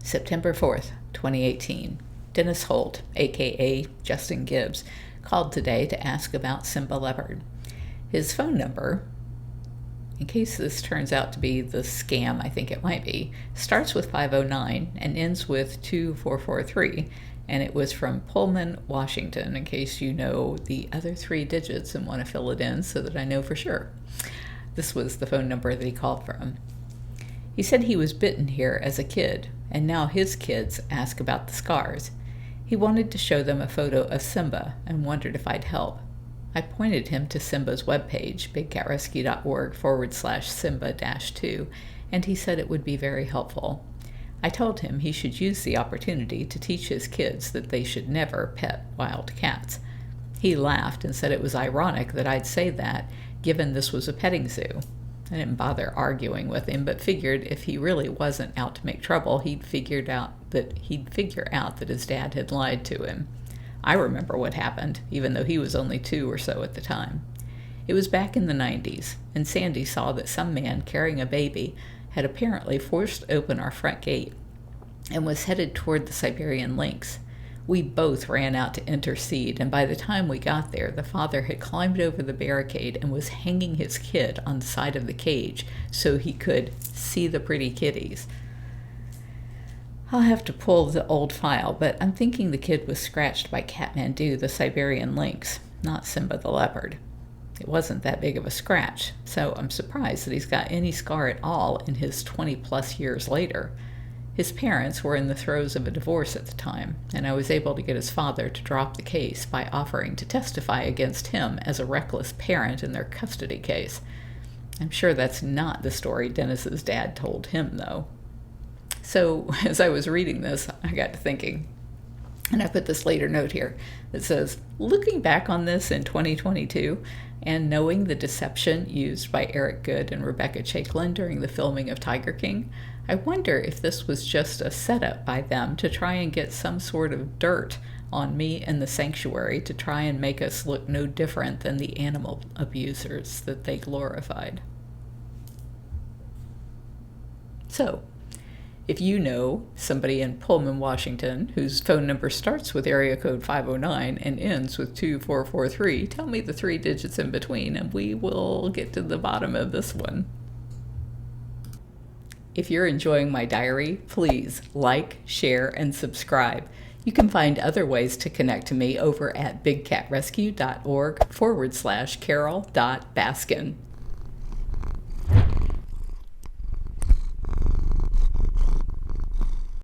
September 4th, 2018. Dennis Holt, aka Justin Gibbs, called today to ask about Simba Leopard. His phone number, in case this turns out to be the scam I think it might be, starts with 509 and ends with 2443, and it was from Pullman, Washington, in case you know the other 3 digits and want to fill it in so that I know for sure. This was the phone number that he called from. He said he was bitten here as a kid, and now his kids ask about the scars. He wanted to show them a photo of Simba and wondered if I'd help. I pointed him to Simba's webpage, bigcatrescue.org/Simba-2, and he said it would be very helpful. I told him he should use the opportunity to teach his kids that they should never pet wild cats. He laughed and said it was ironic that I'd say that, given this was a petting zoo. I didn't bother arguing with him, but figured if he really wasn't out to make trouble, he'd figure out that his dad had lied to him. I remember what happened, even though he was only 2 or so at the time. It was back in the 90s, and Sandy saw that some man carrying a baby had apparently forced open our front gate and was headed toward the Siberian Lynx. We both ran out to intercede, and by the time we got there, the father had climbed over the barricade and was hanging his kid on the side of the cage so he could see the pretty kitties. I'll have to pull the old file, but I'm thinking the kid was scratched by Kathmandu, the Siberian Lynx, not Simba the Leopard. It wasn't that big of a scratch, so I'm surprised that he's got any scar at all in his 20-plus years later. His parents were in the throes of a divorce at the time, and I was able to get his father to drop the case by offering to testify against him as a reckless parent in their custody case. I'm sure that's not the story Dennis's dad told him, though. So, as I was reading this, I got to thinking, and I put this later note here that says, looking back on this in 2022, and knowing the deception used by Eric Goode and Rebecca Chaiklin during the filming of Tiger King, I wonder if this was just a setup by them to try and get some sort of dirt on me and the sanctuary to try and make us look no different than the animal abusers that they glorified. So, if you know somebody in Pullman, Washington, whose phone number starts with area code 509 and ends with 2443, tell me the 3 digits in between and we will get to the bottom of this one. If you're enjoying my diary, please like, share, and subscribe. You can find other ways to connect to me over at bigcatrescue.org/Carole.Baskin.